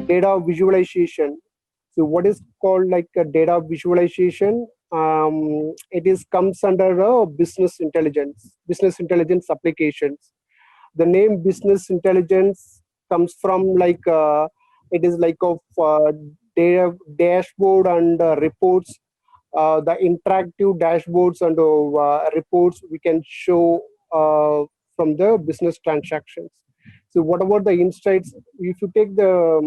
data visualization. So what is called like a data visualization? It is comes under business intelligence applications. The name business intelligence comes from like it is like of data dashboard and reports, the interactive dashboards and reports we can show from the business transactions. So what about the insights? If you take the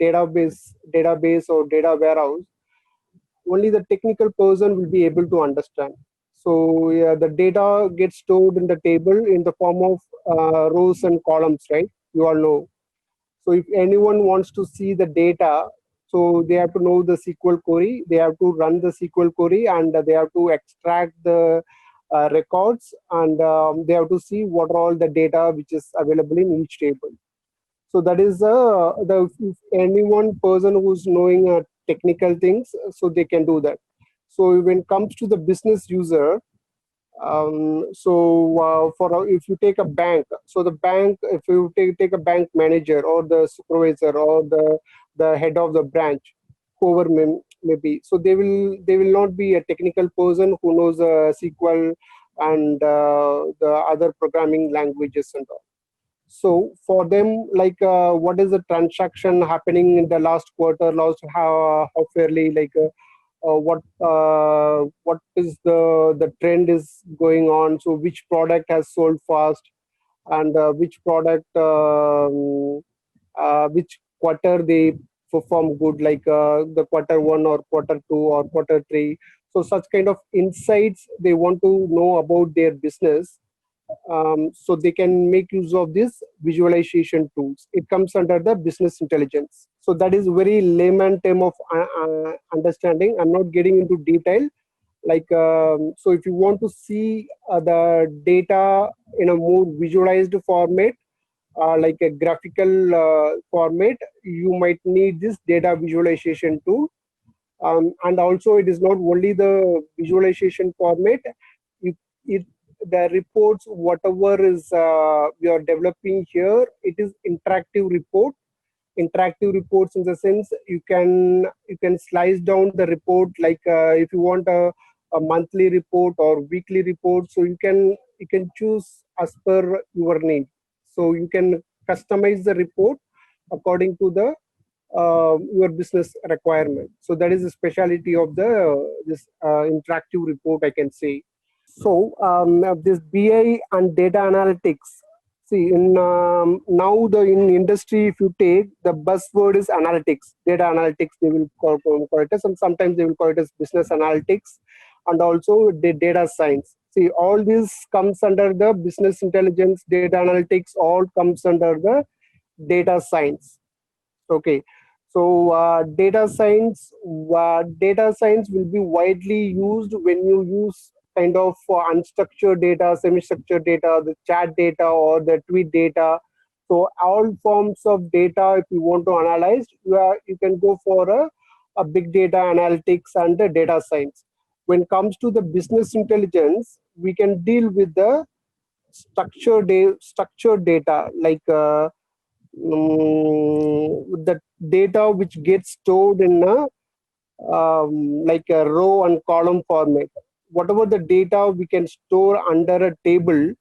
database or data warehouse, only the technical person will be able to understand. So yeah, the data gets stored in the table in the form of rows and columns, right? You all know. So if anyone wants to see the data, so they have to know the SQL query, they have to run the SQL query, and they have to extract the records, and they have to see what are all the data which is available in each table. So that is if anyone person who's knowing technical things, so they can do that. So when it comes to the business user, if you take a bank, so the bank, if you take a bank manager or the supervisor or the head of the branch, whoever may be, so they will not be a technical person who knows SQL and the other programming languages and all. So for them, like what is the transaction happening in the last quarter, last how fairly, like what is the trend is going on, so which product has sold fast, and which product which quarter they perform good, like the quarter one or quarter two or quarter three. So such kind of insights they want to know about their business, so they can make use of these visualization tools. It comes under the business intelligence. So that is very layman term of understanding. I'm not getting into detail. Like so, if you want to see the data in a more visualized format, like a graphical format, you might need this data visualization tool. And also, it is not only the visualization format. It the reports, whatever is we are developing here, it is interactive report. Interactive reports in the sense you can slice down the report, like if you want a monthly report or weekly report, so you can choose as per your need. So you can customize the report according to the your business requirement. So that is the speciality of the this interactive report, I can say. So this BI and data analytics. See, in now the in industry, if you take the buzzword is analytics, data analytics, they will call it as, and sometimes they will call it as business analytics, and also the data science. See, all this comes under the business intelligence, data analytics, all comes under the data science. Okay, so data science will be widely used when you use kind of unstructured data, semi-structured data, the chat data or the tweet data. So all forms of data, if you want to analyze, you can go for a big data analytics and the data science. When it comes to the business intelligence, we can deal with the structured data, like the data which gets stored in like a row and column format. Whatever the data we can store under a table.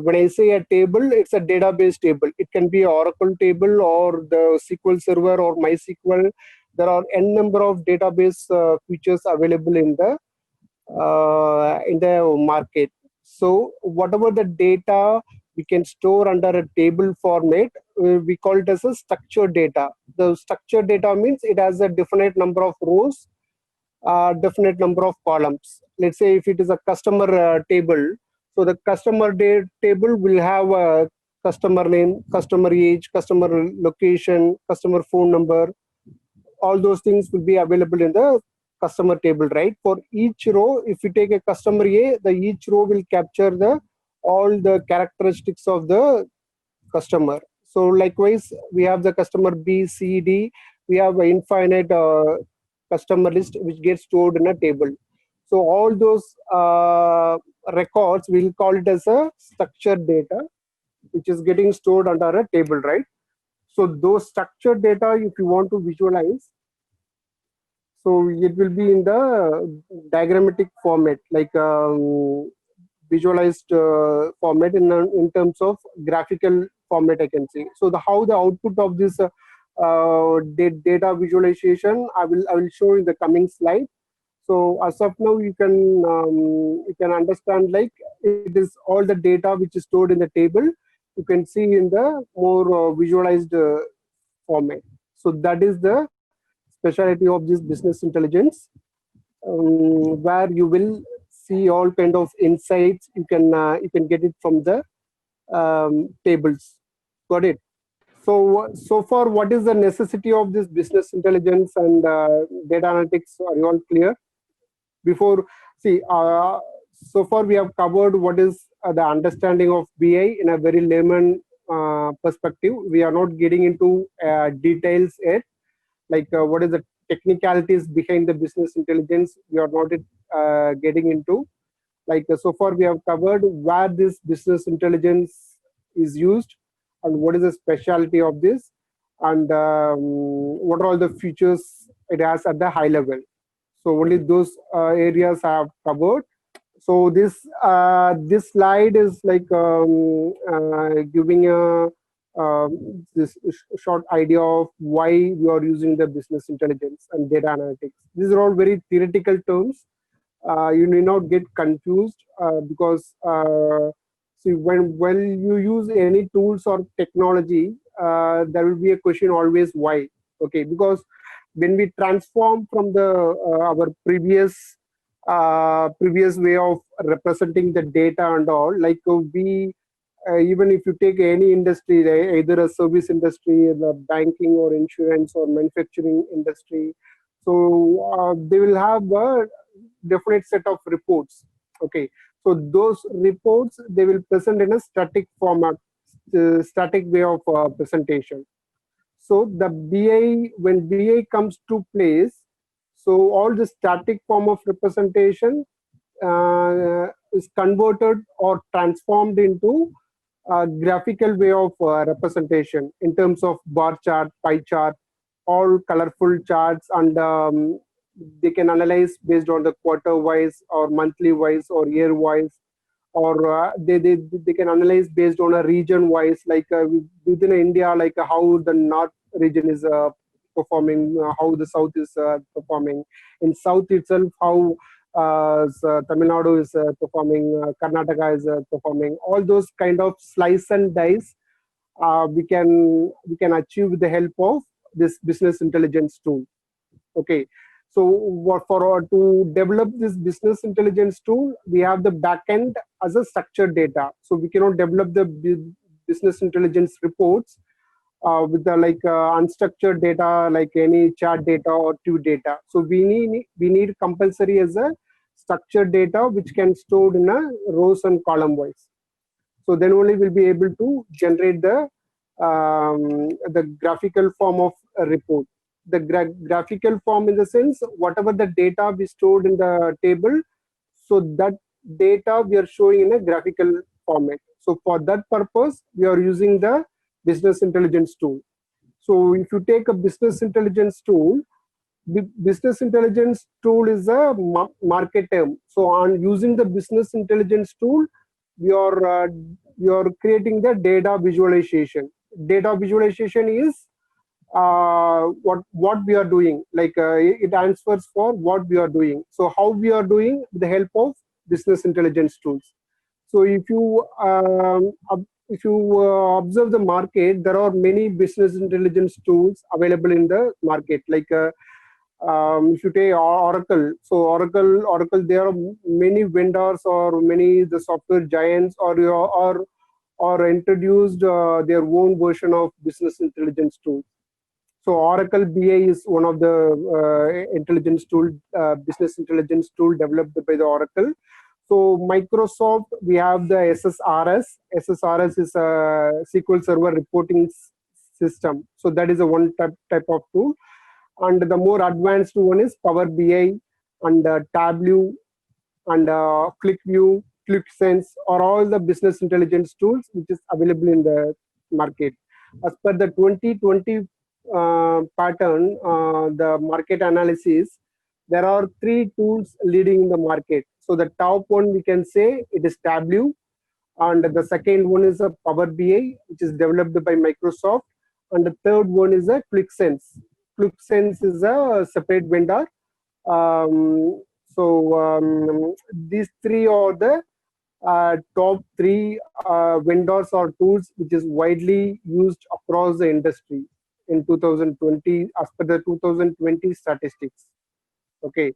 When I say a table, it's a database table. It can be an Oracle table or the SQL Server or MySQL. There are n number of database features available in the market. So whatever the data we can store under a table format, we call it as a structured data. The structured data means it has a definite number of rows, definite number of columns. Let's say if it is a customer table, so the customer table will have a customer name, customer age, customer location, customer phone number. All those things will be available in the customer table, right? For each row, if you take a customer A, the each row will capture the all the characteristics of the customer. So likewise, we have the customer B, C, D. We have an infinite customer list which gets stored in a table. So all those records, we'll call it as a structured data, which is getting stored under a table, right? So those structured data, if you want to visualize, so it will be in the diagrammatic format, like visualized format in terms of graphical format, I can say. So how the output of this data visualization, I will show in the coming slide. So as of now, you can understand, like, it is all the data which is stored in the table. You can see in the more visualized format. So that is the specialty of this business intelligence, where you will see all kind of insights. You can get it from the tables. Got it? So far, what is the necessity of this business intelligence and data analytics? Are you all clear? Before, see, so far we have covered what is the understanding of BI in a very layman perspective. We are not getting into details yet, like what is the technicalities behind the business intelligence. We are not getting into, like, so far we have covered where this business intelligence is used and what is the specialty of this, and what are all the features it has at the high level. So only those areas I have covered. So this slide is like giving a this short idea of why we are using the business intelligence and data analytics. These are all very theoretical terms. You need not get confused, because see, when you use any tools or technology, there will be a question always why. Okay, because when we transform from the our previous way of representing the data and all, like we even if you take any industry, either a service industry, the banking or insurance or manufacturing industry, so they will have a definite set of reports. Okay, so those reports, they will present in a static format, static way of presentation. So the BI, when BI comes to place, so all the static form of representation is converted or transformed into a graphical way of representation in terms of bar chart, pie chart, all colorful charts, and they can analyze based on the quarter wise or monthly wise or year wise, or they can analyze based on a region wise, like within India, like how the north region is performing, how the south is performing. In south itself, how Tamil Nadu is performing, Karnataka is performing. All those kind of slice and dice we can achieve with the help of this business intelligence tool. Okay, so what for to develop this business intelligence tool, we have the backend as a structured data. So we cannot develop the business intelligence reports with the like unstructured data, like any chart data or two data. So we need compulsory as a structured data which can stored in a rows and column wise. So then only we'll be able to generate the graphical form of a report. The graphical form in the sense, whatever the data we stored in the table, so that data we are showing in a graphical format. So for that purpose, we are using the business intelligence tool. So if you take a business intelligence tool, business intelligence tool is a market term. So on using the business intelligence tool, we are creating the data visualization. Data visualization is what we are doing, like it answers for what we are doing. So how we are doing with the help of business intelligence tools. So if you observe the market, there are many business intelligence tools available in the market, like if you take Oracle, so Oracle, there are many vendors or many the software giants or introduced their own version of business intelligence tools. So Oracle BI is one of the intelligence tool, business intelligence tool developed by the Oracle. So Microsoft, we have the SSRS. SSRS is a SQL Server reporting system. So that is a one type of tool. And the more advanced one is Power BI and Tableau and ClickView, ClickSense, or all the business intelligence tools which is available in the market. As per the 2020 pattern, the market analysis, there are three tools leading in the market. So the top one we can say it is Tableau, and the second one is a Power BI, which is developed by Microsoft, and the third one is a QuickSense. QuickSense is a separate vendor. These three are the top three vendors or tools which is widely used across the industry in 2020 as per the 2020 statistics. Okay.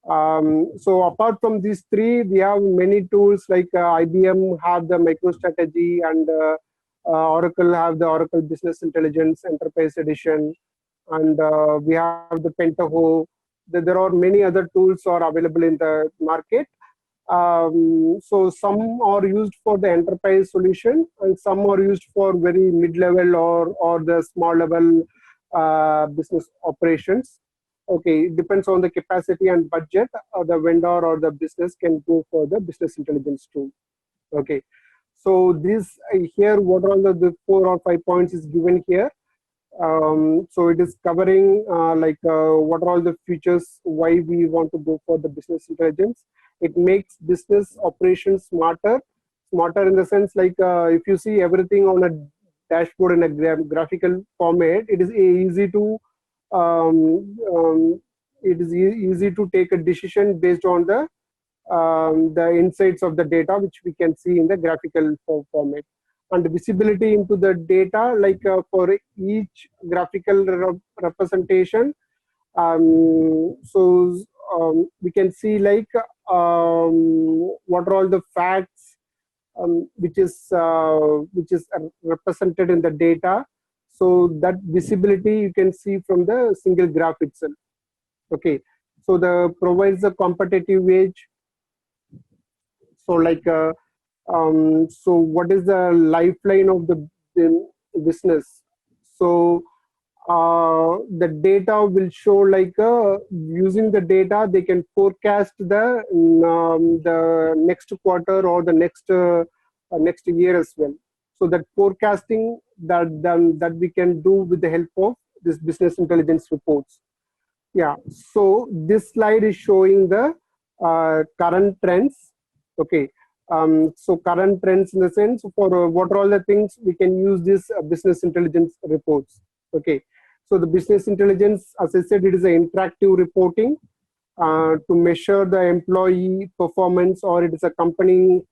So apart from these three, we have many tools like IBM have the MicroStrategy, and Oracle have the Oracle Business Intelligence Enterprise Edition, and we have the Pentaho. There are many other tools are available in the market. So some are used for the enterprise solution, and some are used for very mid-level or the small level business operations. Okay, it depends on the capacity and budget. The vendor or the business can go for the business intelligence tool. Okay, so this here, what are the 4 or 5 points is given here. So it is covering what are all the features, why we want to go for the business intelligence. It makes business operations smarter in the sense like if you see everything on a dashboard in a graphical format, it is easy to easy to take a decision based on the insights of the data which we can see in the graphical format. And visibility into the data, like for each graphical representation, we can see like what are all the facts which is represented in the data. So that visibility you can see from the single graph itself. Okay, so the provides a competitive edge. So like so what is the lifeline of the business? So the data will show like using the data they can forecast the next quarter or the next year as well. So that forecasting that we can do with the help of this business intelligence reports. Yeah, so this slide is showing the current trends. Okay, so current trends in the sense for what are all the things we can use this business intelligence reports. Okay, so the business intelligence, as I said, it is an interactive reporting to measure the employee performance, or it is a company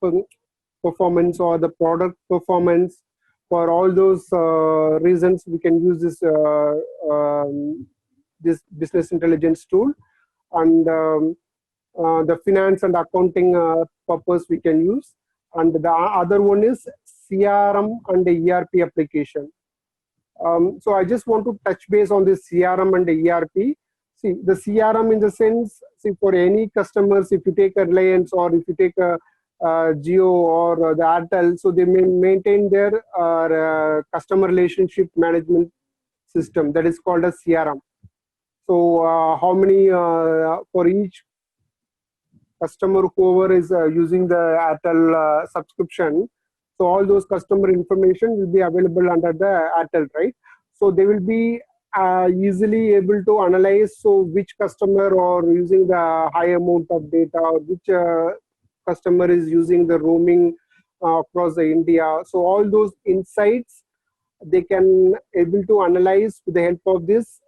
performance or the product performance. For all those reasons, we can use this business intelligence tool, and the finance and accounting purpose we can use. And the other one is CRM and the ERP application. So I just want to touch base on this CRM and the ERP. See, the CRM in the sense, see, for any customers, if you take a Reliance or if you take a Jio or the Airtel, so they may maintain their customer relationship management system that is called a CRM. So how many for each customer whoever is using the Airtel subscription, so all those customer information will be available under the Airtel, right? So they will be easily able to analyze so which customer are using the high amount of data, or which customer is using the roaming across the India. So all those insights they can able to analyze with the help of this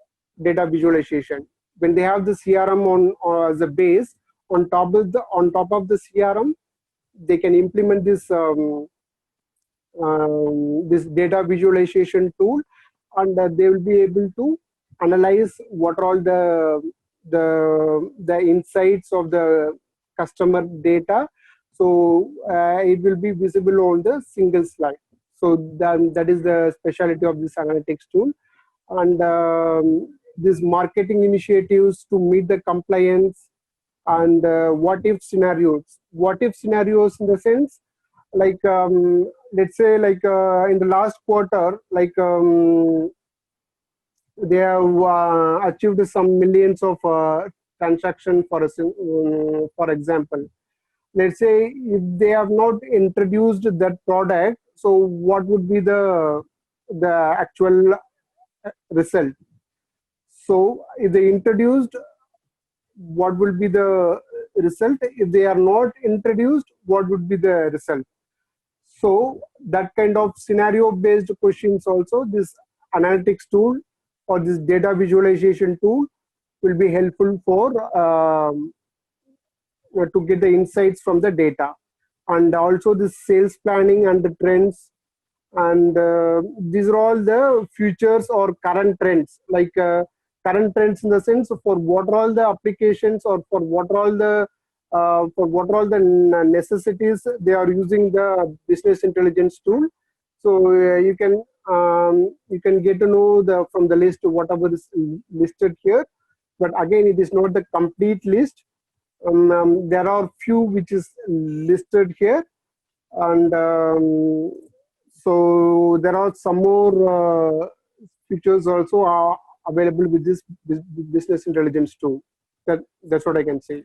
data visualization. When they have the CRM on as a base, on top of the CRM, they can implement this this data visualization tool, and they will be able to analyze what are all the insights of the customer data. So it will be visible on the single slide. So that is the specialty of this analytics tool. And these marketing initiatives to meet the compliance, and what if scenarios in the sense like let's say like in the last quarter, like they have achieved some millions of transaction for example. Let's say if they have not introduced that product, so what would be the the actual result. So if they introduced, what will be the result? If they are not introduced, what would be the result? So that kind of scenario based questions also, this analytics tool or this data visualization tool will be helpful for to get the insights from the data. And also the sales planning and the trends, and these are all the futures or current trends, like current trends in the sense for what are all the applications, or for what are all the necessities they are using the business intelligence tool. So you can get to know the from the list whatever is listed here, but again it is not the complete list. There are few which is listed here, and so there are some more features also are available with this business intelligence tool. That's what I can say.